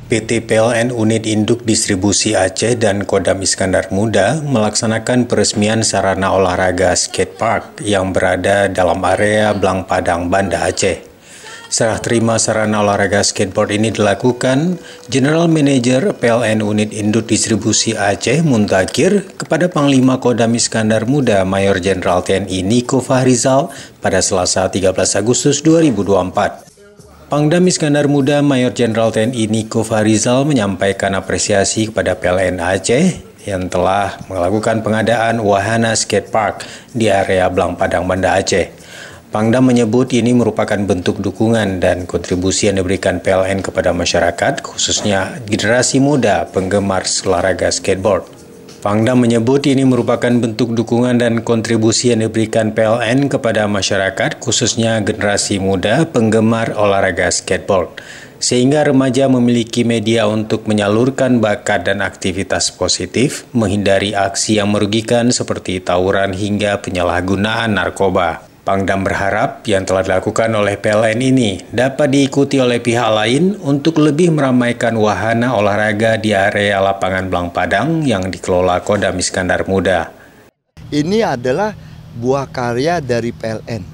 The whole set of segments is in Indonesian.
PT PLN Unit Induk Distribusi Aceh dan Kodam Iskandar Muda melaksanakan peresmian sarana olahraga skatepark yang berada dalam area Blang Padang, Banda Aceh. Serah terima sarana olahraga skateboard ini dilakukan General Manager PLN Unit Induk Distribusi Aceh Muntakir kepada Panglima Kodam Iskandar Muda Mayor Jenderal TNI Niko Fahrizal pada Selasa 13 Agustus 2024. Pangdam Iskandar Muda Mayor Jenderal TNI Niko Fahrizal menyampaikan apresiasi kepada PLN Aceh yang telah melakukan pengadaan wahana skatepark di area Blang Padang, Banda Aceh. Pangdam menyebut ini merupakan bentuk dukungan dan kontribusi yang diberikan PLN kepada masyarakat, khususnya generasi muda penggemar olahraga skateboard. Pangdam menyebut ini merupakan bentuk dukungan dan kontribusi yang diberikan PLN kepada masyarakat, khususnya generasi muda penggemar olahraga skateboard, sehingga remaja memiliki media untuk menyalurkan bakat dan aktivitas positif, menghindari aksi yang merugikan seperti tawuran hingga penyalahgunaan narkoba. Pangdam berharap yang telah dilakukan oleh PLN ini dapat diikuti oleh pihak lain untuk lebih meramaikan wahana olahraga di area lapangan Blang Padang yang dikelola Kodam Iskandar Muda. Ini adalah buah karya dari PLN.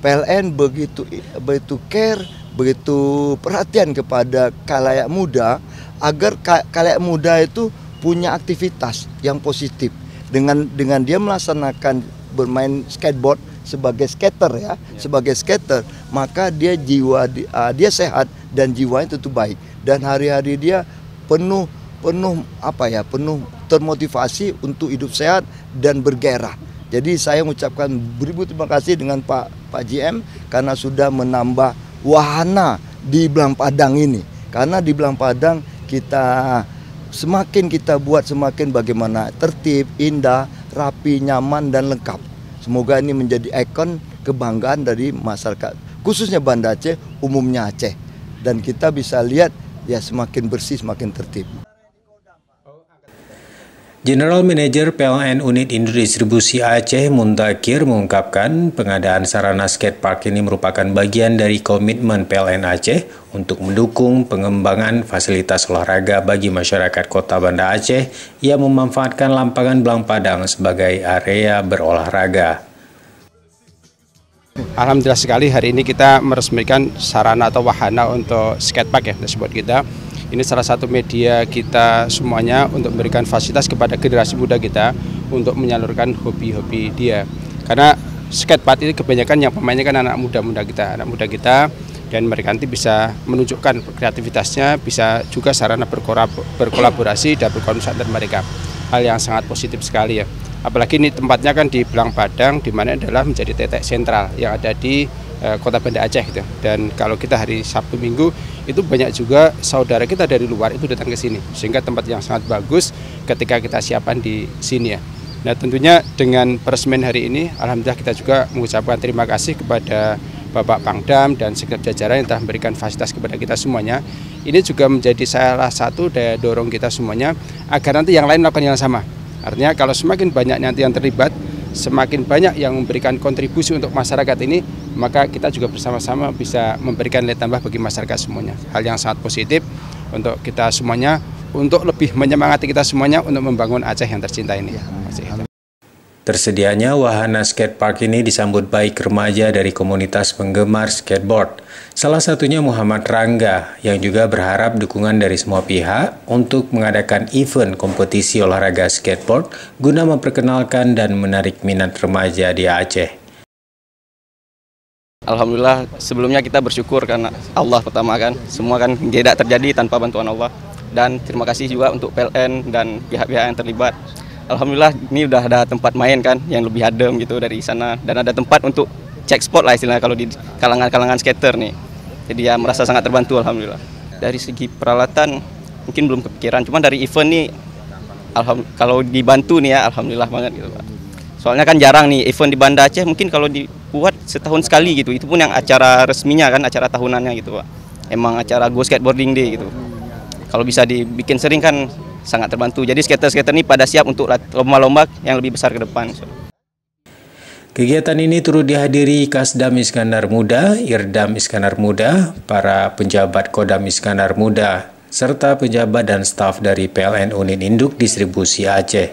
PLN begitu care, begitu perhatian kepada khalayak muda agar khalayak muda itu punya aktivitas yang positif. Dengan dia melaksanakan bermain skateboard sebagai skater sebagai skater, maka dia sehat dan jiwanya tentu baik, dan hari-hari dia penuh termotivasi untuk hidup sehat dan bergairah. Jadi saya mengucapkan beribu terima kasih dengan Pak GM karena sudah menambah wahana di Blang Padang ini. Karena di Blang Padang semakin kita buat semakin bagaimana tertib, indah, rapi, nyaman dan lengkap. Semoga ini menjadi ikon kebanggaan dari masyarakat, khususnya Banda Aceh, umumnya Aceh. Dan kita bisa lihat ya semakin bersih, semakin tertib. General Manager PLN Unit Induk Distribusi Aceh Muntakir mengungkapkan pengadaan sarana skatepark ini merupakan bagian dari komitmen PLN Aceh untuk mendukung pengembangan fasilitas olahraga bagi masyarakat Kota Banda Aceh yang memanfaatkan lapangan Blang Padang sebagai area berolahraga. Alhamdulillah sekali hari ini kita meresmikan sarana atau wahana untuk skatepark ya disebut kita. Ini salah satu media kita semuanya untuk memberikan fasilitas kepada generasi muda kita untuk menyalurkan hobi-hobi dia. Karena skatepark ini kebanyakan yang pemainnya kan anak muda kita, dan mereka nanti bisa menunjukkan kreativitasnya, bisa juga sarana berkolaborasi dan berkonsen dengan mereka. Hal yang sangat positif sekali ya. Apalagi ini tempatnya kan di Blang Padang, di mana adalah menjadi titik sentral yang ada di Kota Banda Aceh gitu. Dan kalau kita hari Sabtu Minggu itu banyak juga saudara kita dari luar itu datang ke sini, sehingga tempat yang sangat bagus ketika kita siapkan di sini ya. Nah tentunya dengan peresmian hari ini, alhamdulillah kita juga mengucapkan terima kasih kepada Bapak Pangdam dan segenap jajaran yang telah memberikan fasilitas kepada kita semuanya. Ini juga menjadi salah satu daya dorong kita semuanya agar nanti yang lain melakukan yang sama. Artinya kalau semakin banyak nanti yang terlibat, semakin banyak yang memberikan kontribusi untuk masyarakat ini, maka kita juga bersama-sama bisa memberikan nilai tambah bagi masyarakat semuanya. Hal yang sangat positif untuk kita semuanya, untuk lebih menyemangati kita semuanya untuk membangun Aceh yang tercinta ini. Tersedianya wahana skatepark ini disambut baik remaja dari komunitas penggemar skateboard. Salah satunya Muhammad Rangga yang juga berharap dukungan dari semua pihak untuk mengadakan event kompetisi olahraga skateboard guna memperkenalkan dan menarik minat remaja di Aceh. Alhamdulillah sebelumnya kita bersyukur karena Allah pertama kan, semua kan tidak terjadi tanpa bantuan Allah. Dan terima kasih juga untuk PLN dan pihak-pihak yang terlibat. Alhamdulillah ini udah ada tempat main kan yang lebih adem gitu dari sana, dan ada tempat untuk cek spot lah istilahnya kalau di kalangan skater nih. Jadi ya merasa sangat terbantu alhamdulillah. Dari segi peralatan mungkin belum kepikiran, cuman dari event nih kalau dibantu nih ya alhamdulillah banget gitu Pak. Soalnya kan jarang nih event di Banda Aceh, mungkin kalau dibuat setahun sekali gitu, itu pun yang acara resminya kan, acara tahunannya gitu Pak. Emang acara Go Skateboarding Day gitu. Kalau bisa dibikin sering kan sangat terbantu. Jadi skater-skater ini pada siap untuk lomba-lomba yang lebih besar ke depan. Kegiatan ini turut dihadiri Kasdam Iskandar Muda, Irdam Iskandar Muda, para penjabat Kodam Iskandar Muda, serta pejabat dan staf dari PLN Unit Induk Distribusi Aceh.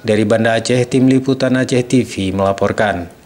Dari Banda Aceh, Tim Liputan Aceh TV melaporkan.